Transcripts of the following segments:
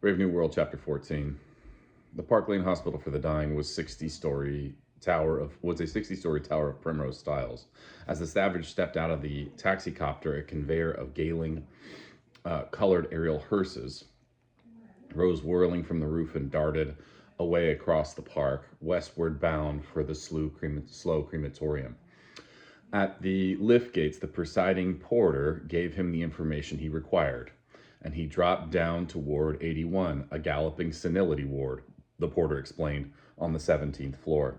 Brave New World, Chapter 14. The Park Lane Hospital for the Dying was a 60-story tower of Primrose Styles. As the Savage stepped out of the taxicopter, a conveyor of galing colored aerial hearses rose whirling from the roof and darted away across the park, westward bound for the slow crematorium. At the lift gates, the presiding porter gave him the information he required, and he dropped down to Ward 81, a galloping senility ward, the porter explained, on the 17th floor.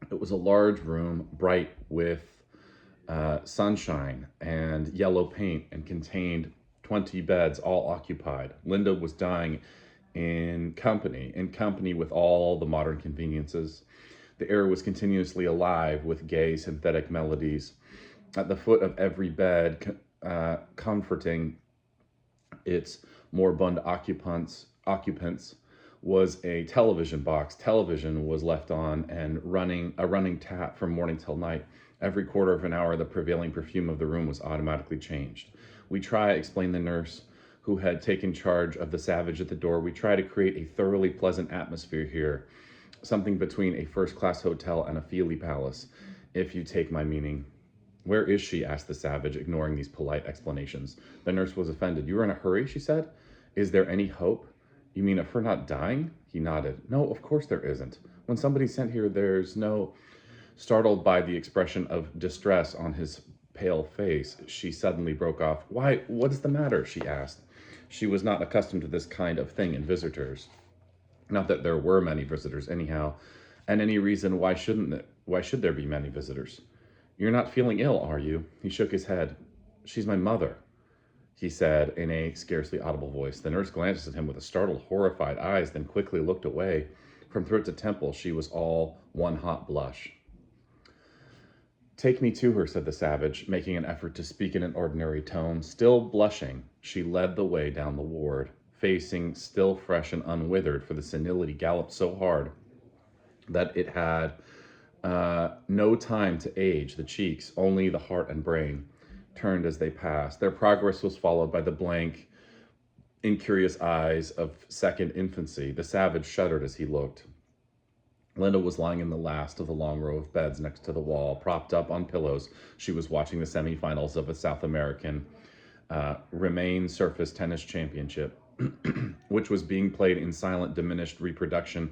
It was a large room, bright with sunshine and yellow paint, and contained 20 beds, all occupied. Linda was dying in company with all the modern conveniences. The air was continuously alive with gay synthetic melodies. At the foot of every bed, comforting its moribund occupants was a television box. Television was left on and a running tap from morning till night. Every quarter of an hour, the prevailing perfume of the room was automatically changed. We try, explained the nurse who had taken charge of the Savage at the door, we try to create a thoroughly pleasant atmosphere here, something between a first-class hotel and a feely palace, if you take my meaning. Where is she? Asked the Savage, ignoring these polite explanations. The nurse was offended. You are in a hurry, she said. Is there any hope? You mean of her not dying? He nodded. No, of course there isn't. When somebody's sent here, there's no... Startled by the expression of distress on his pale face, she suddenly broke off. Why, what is the matter? She asked. She was not accustomed to this kind of thing in visitors. Not that there were many visitors anyhow, and any reason why should there be many visitors? You're not feeling ill, are you? He shook his head. She's my mother, he said in a scarcely audible voice. The nurse glanced at him with a startled, horrified eyes, then quickly looked away. From throat to temple, she was all one hot blush. Take me to her, said the Savage, making an effort to speak in an ordinary tone. Still blushing, she led the way down the ward, facing still fresh and unwithered, for the senility galloped so hard that it had no time to age the cheeks, only the heart and brain turned as they passed. Their progress was followed by the blank, incurious eyes of second infancy. The Savage shuddered as he looked. Linda was lying in the last of the long row of beds next to the wall, propped up on pillows. She was watching the semifinals of a South American Remain Surface Tennis Championship, which was being played in silent, diminished reproduction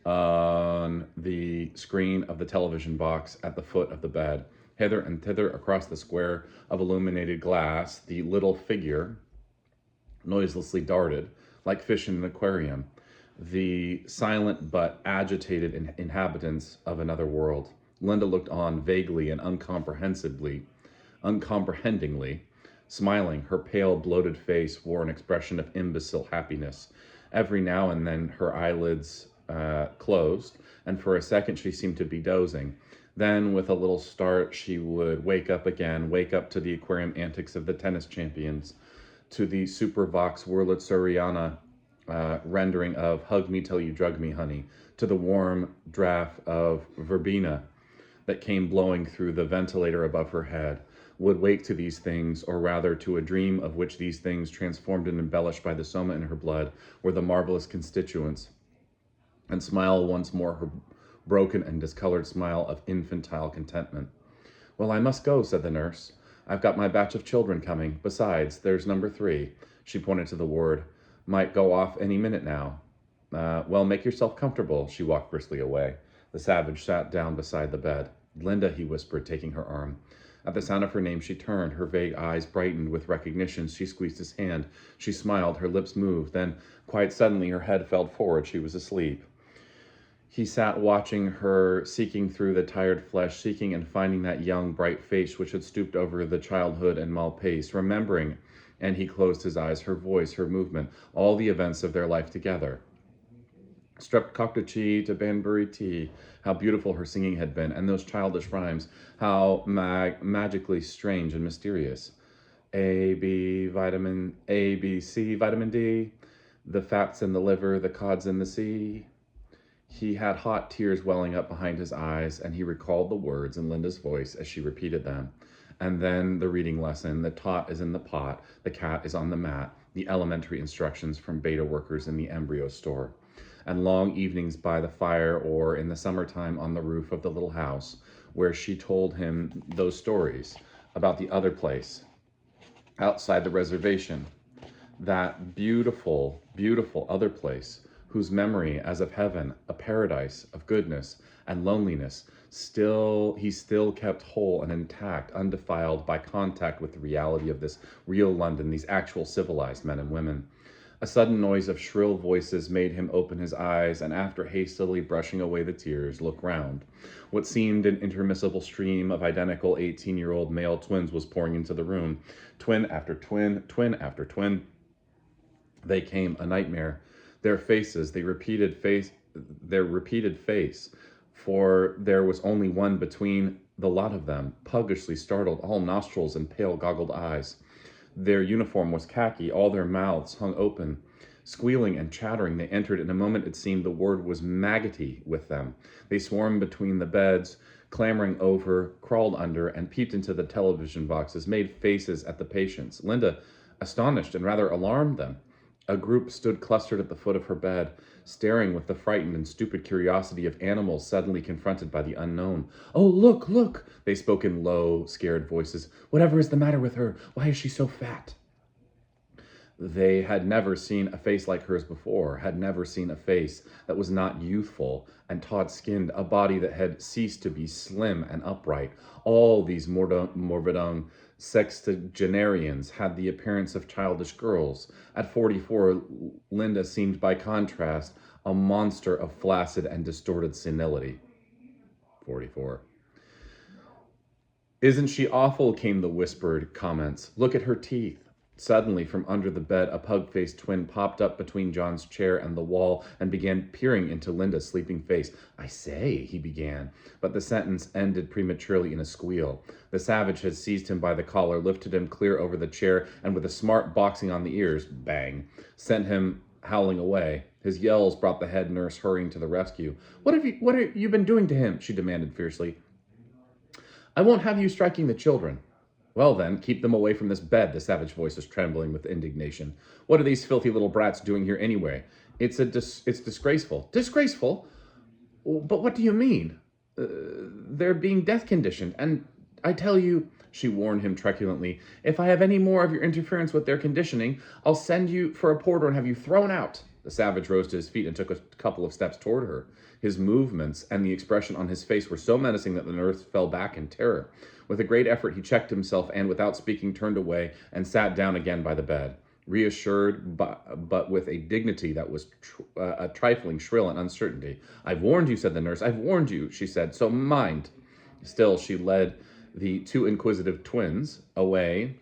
on the screen of the television box at the foot of the bed. Hither and thither across the square of illuminated glass, the little figure noiselessly darted, like fish in an aquarium, the silent but agitated inhabitants of another world. Linda looked on vaguely and uncomprehendingly, smiling. Her pale, bloated face wore an expression of imbecile happiness. Every now and then her eyelids closed, and for a second she seemed to be dozing. Then, with a little start, she would wake up again, wake up to the aquarium antics of the tennis champions, to the Supervox Wurlitzeriana rendering of Hug Me Till You Drug Me, Honey, to the warm draft of verbena that came blowing through the ventilator above her head, would wake to these things, or rather to a dream of which these things, transformed and embellished by the soma in her blood, were the marvelous constituents, and smile once more her broken and discolored smile of infantile contentment. Well, I must go, said the nurse. I've got my batch of children coming. Besides, there's number 3. She pointed to the ward. Might go off any minute now. Well, make yourself comfortable. She walked briskly away. The Savage sat down beside the bed. Linda, he whispered, taking her arm. At the sound of her name, she turned. Her vague eyes brightened with recognition. She squeezed his hand. She smiled. Her lips moved. Then, quite suddenly, her head fell forward. She was asleep. He sat watching her, seeking through the tired flesh, seeking and finding that young, bright face which had stooped over the childhood and Malpace, remembering, and he closed his eyes, her voice, her movement, all the events of their life together. Streptococci to Banbury tea, how beautiful her singing had been, and those childish rhymes, how magically strange and mysterious. A, B, C, vitamin D, the fats in the liver, the cods in the sea. He had hot tears welling up behind his eyes, and he recalled the words in Linda's voice as she repeated them. And then the reading lesson, the tot is in the pot, the cat is on the mat, the elementary instructions from beta workers in the embryo store, and long evenings by the fire or in the summertime on the roof of the little house where she told him those stories about the other place outside the reservation, that beautiful, beautiful other place whose memory as of heaven, a paradise of goodness and loneliness, he still kept whole and intact, undefiled by contact with the reality of this real London, these actual civilized men and women. A sudden noise of shrill voices made him open his eyes, and after hastily brushing away the tears, look round. What seemed an intermissible stream of identical 18-year-old male twins was pouring into the room. Twin after twin, twin after twin. They came, a nightmare. Their faces, their repeated face, for there was only one between the lot of them, puggishly startled, all nostrils and pale goggled eyes. Their uniform was khaki, all their mouths hung open. Squealing and chattering, they entered. In a moment, it seemed the word was maggoty with them. They swarmed between the beds, clambering over, crawled under, and peeped into the television boxes, made faces at the patients. Linda, astonished and rather alarmed them. A group stood clustered at the foot of her bed, staring with the frightened and stupid curiosity of animals suddenly confronted by the unknown. "Oh, look, look!" They spoke in low, scared voices. "Whatever is the matter with her? Why is she so fat?" They had never seen a face like hers before, had never seen a face that was not youthful and taut-skinned, a body that had ceased to be slim and upright. All these Morvedon sexagenarians had the appearance of childish girls. At 44, Linda seemed by contrast a monster of flaccid and distorted senility. 44. "Isn't she awful?" came the whispered comments. "Look at her teeth." Suddenly, from under the bed, a pug-faced twin popped up between John's chair and the wall and began peering into Linda's sleeping face. "I say," he began, but the sentence ended prematurely in a squeal. The savage had seized him by the collar, lifted him clear over the chair, and with a smart boxing on the ears, bang, sent him howling away. His yells brought the head nurse hurrying to the rescue. What have you been doing to him?" she demanded fiercely. "I won't have you striking the children." "Well then, keep them away from this bed." The savage voice was trembling with indignation. "What are these filthy little brats doing here anyway? It's disgraceful." "Disgraceful? But what do you mean?" They're being death conditioned, and I tell you," she warned him truculently, "if I have any more of your interference with their conditioning, I'll send you for a porter and have you thrown out." The savage rose to his feet and took a couple of steps toward her. His movements and the expression on his face were so menacing that the nurse fell back in terror. With a great effort, he checked himself and, without speaking, turned away and sat down again by the bed, reassured, but with a dignity that was a trifling shrill and uncertainty. "I've warned you," said the nurse. "I've warned you," she said, "so mind." Still, she led the two inquisitive twins away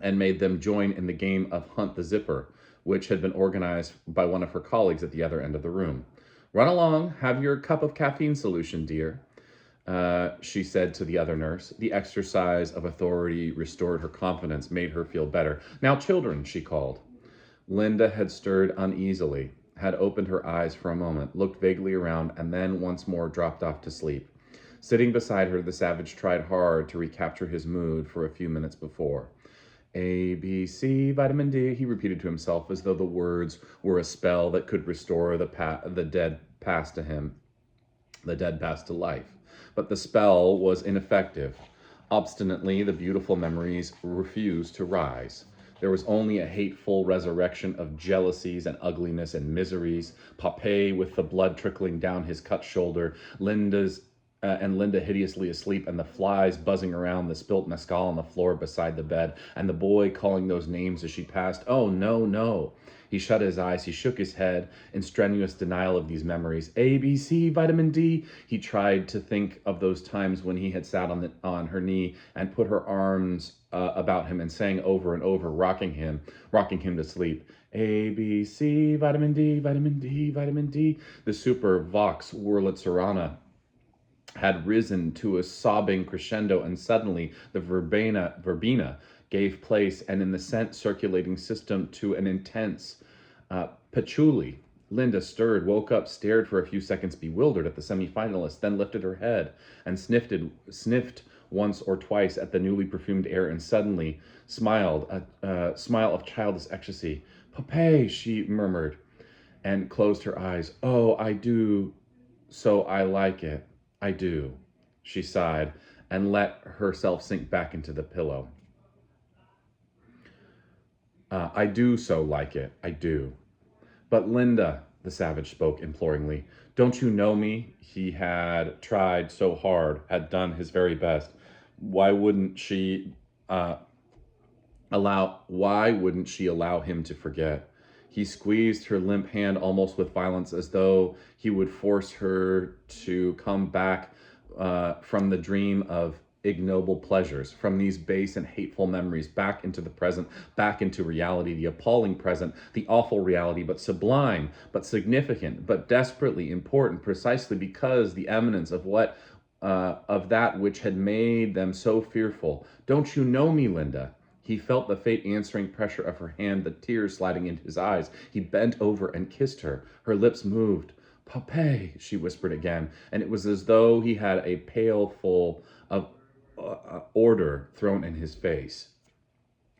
and made them join in the game of Hunt the Zipper, which had been organized by one of her colleagues at the other end of the room. "Run along, have your cup of caffeine solution, dear," she said to the other nurse. The exercise of authority restored her confidence, made her feel better. "Now, children," she called. Linda had stirred uneasily, had opened her eyes for a moment, looked vaguely around, and then once more dropped off to sleep. Sitting beside her, the savage tried hard to recapture his mood for a few minutes before. "A, B, C, vitamin D," he repeated to himself, as though the words were a spell that could restore the dead past to him, the dead past to life. But the spell was ineffective. Obstinately, the beautiful memories refused to rise. There was only a hateful resurrection of jealousies and ugliness and miseries. Popeye with the blood trickling down his cut shoulder, Linda hideously asleep, and the flies buzzing around the spilt mescal on the floor beside the bed, and the boy calling those names as she passed. Oh, no, no. He shut his eyes. He shook his head in strenuous denial of these memories. A, B, C, vitamin D. He tried to think of those times when he had sat on her knee and put her arms about him and sang over and over, rocking him to sleep. A, B, C, vitamin D, vitamin D, vitamin D. The super vox Wurlitzerana had risen to a sobbing crescendo, and suddenly the verbena gave place, and in the scent circulating system, to an intense patchouli. Linda stirred, woke up, stared for a few seconds bewildered at the semi-finalist, then lifted her head and sniffed once or twice at the newly perfumed air and suddenly smiled, a smile of childish ecstasy. "Popeye," she murmured, and closed her eyes. "Oh, I do, so I like it. I do," she sighed, and let herself sink back into the pillow. "I do so like it. I do." "But Linda," the savage spoke imploringly, "don't you know me?" He had tried so hard, had done his very best. Why wouldn't she uh, why wouldn't she allow him to forget? He squeezed her limp hand almost with violence, as though he would force her to come back from the dream of ignoble pleasures, from these base and hateful memories, back into the present, back into reality, the appalling present, the awful reality, but sublime, but significant, but desperately important, precisely because the eminence of what of that which had made them so fearful. "Don't you know me, Linda?" He felt the faint answering pressure of her hand, the tears sliding into his eyes. He bent over and kissed her. Her lips moved. "Popeye," she whispered again, and it was as though he had a pailful of order thrown in his face.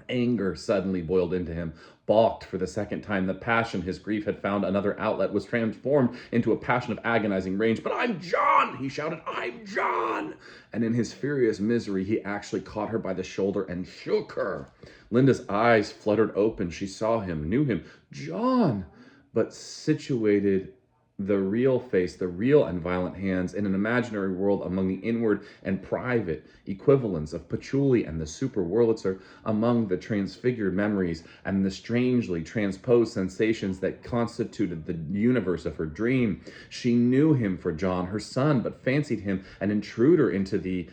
Anger suddenly boiled into him. Balked for the second time, the passion his grief had found another outlet was transformed into a passion of agonizing rage. "But I'm John!" he shouted. "I'm John!" And in his furious misery, he actually caught her by the shoulder and shook her. Linda's eyes fluttered open. She saw him, knew him. John! But situated the real face, the real and violent hands in an imaginary world among the inward and private equivalents of patchouli and the super Wurlitzer, among the transfigured memories and the strangely transposed sensations that constituted the universe of her dream. She knew him for John, her son, but fancied him an intruder into the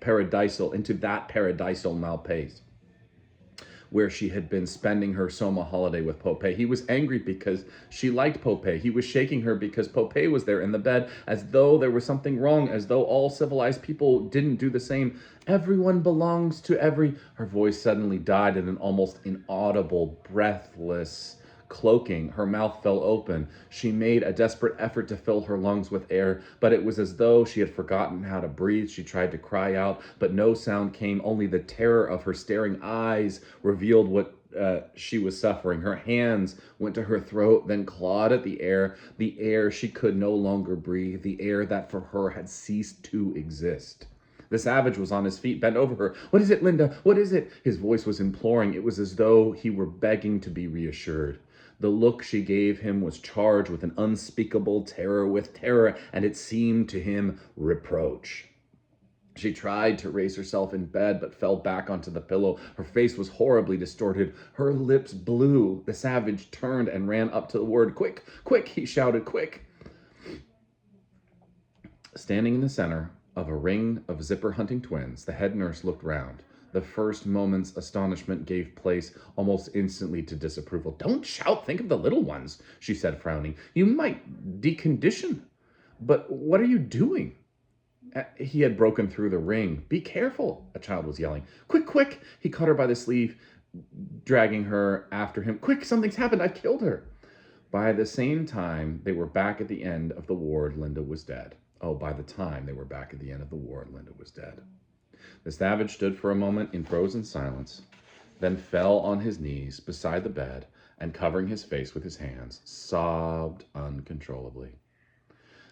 into that paradisal Malpace, where she had been spending her summer holiday with Popeye. He was angry because she liked Popeye. He was shaking her because Popeye was there in the bed, as though there was something wrong, as though all civilized people didn't do the same. "Everyone belongs to every..." Her voice suddenly died in an almost inaudible, breathless cloaking. Her mouth fell open. She made a desperate effort to fill her lungs with air, but it was as though she had forgotten how to breathe. She tried to cry out, but no sound came. Only the terror of her staring eyes revealed what she was suffering. Her hands went to her throat, then clawed at the air she could no longer breathe, the air that for her had ceased to exist. The savage was on his feet, bent over her. "What is it, Linda? What is it?" His voice was imploring. It was as though he were begging to be reassured. The look she gave him was charged with an unspeakable terror, and it seemed to him reproach. She tried to raise herself in bed, but fell back onto the pillow. Her face was horribly distorted. Her lips blew. The savage turned and ran up to the word. "Quick, quick," he shouted, "quick." Standing in the center of a ring of zipper hunting twins, the head nurse looked round. The first moment's astonishment gave place almost instantly to disapproval. "Don't shout, think of the little ones," she said, frowning. "You might decondition." "But what are you doing?" He had broken through the ring. "Be careful," a child was yelling. "Quick, quick!" He caught her by the sleeve, dragging her after him. "Quick, something's happened. I've killed her." By the same time they were back at the end of the ward, Linda was dead. Oh, by the time they were back at the end of the ward, Linda was dead. The savage stood for a moment in frozen silence, then fell on his knees beside the bed and, covering his face with his hands, sobbed uncontrollably.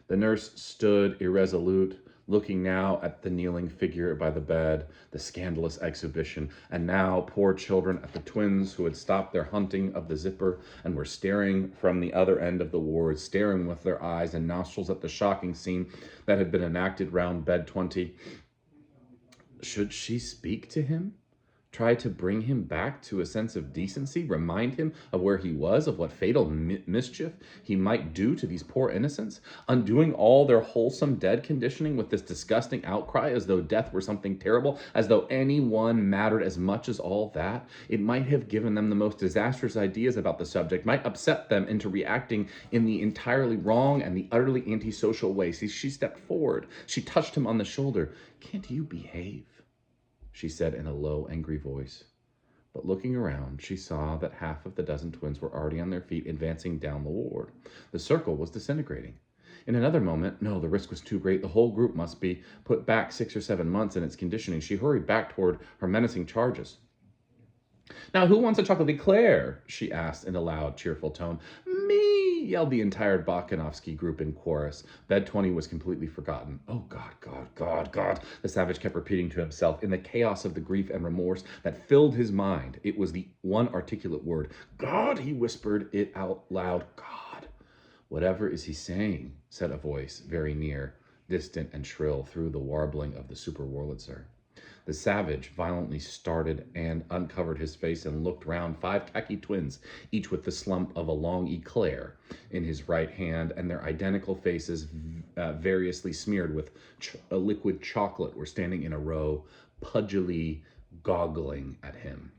The nurse stood irresolute, looking now at the kneeling figure by the bed, the scandalous exhibition, and now, poor children, at the twins who had stopped their hunting of the zipper and were staring from the other end of the ward, staring with their eyes and nostrils at the shocking scene that had been enacted round bed 20. Should she speak to him? Try to bring him back to a sense of decency, remind him of where he was, of what fatal mischief he might do to these poor innocents, undoing all their wholesome dead conditioning with this disgusting outcry, as though death were something terrible, as though any one mattered as much as all that. It might have given them the most disastrous ideas about the subject, might upset them into reacting in the entirely wrong and the utterly antisocial way. See, she stepped forward. She touched him on the shoulder. "Can't you behave?" she said in a low, angry voice. But looking around, she saw that half of the dozen twins were already on their feet, advancing down the ward. The circle was disintegrating. In another moment, no, the risk was too great. The whole group must be put back 6 or 7 months in its conditioning. She hurried back toward her menacing charges. Now, who wants a chocolate eclair? She asked in a loud, cheerful tone. Me, yelled the entire Bakunovsky group in chorus. Bed 20 was completely forgotten. Oh, God, God, God, God, the savage kept repeating to himself. In the chaos of the grief and remorse that filled his mind, it was the one articulate word. God, he whispered it out loud. God. Whatever is he saying? Said a voice very near, distant and shrill through the warbling of the Super Wurlitzer. The savage violently started and uncovered his face and looked round. 5 khaki twins, each with the slump of a long eclair in his right hand, and their identical faces, variously smeared with a liquid chocolate, were standing in a row, pudgily goggling at him.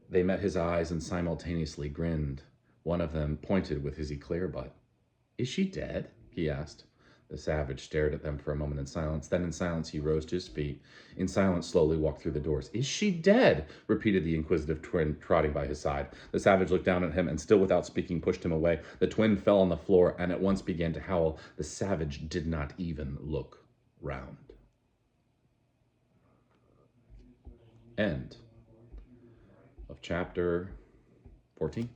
They met his eyes and simultaneously grinned. One of them pointed with his eclair butt. Is she dead? He asked. The savage stared at them for a moment in silence. Then in silence he rose to his feet. In silence slowly walked through the doors. Is she dead? Repeated the inquisitive twin, trotting by his side. The savage looked down at him and, still without speaking, pushed him away. The twin fell on the floor and at once began to howl. The savage did not even look round. End of chapter 14.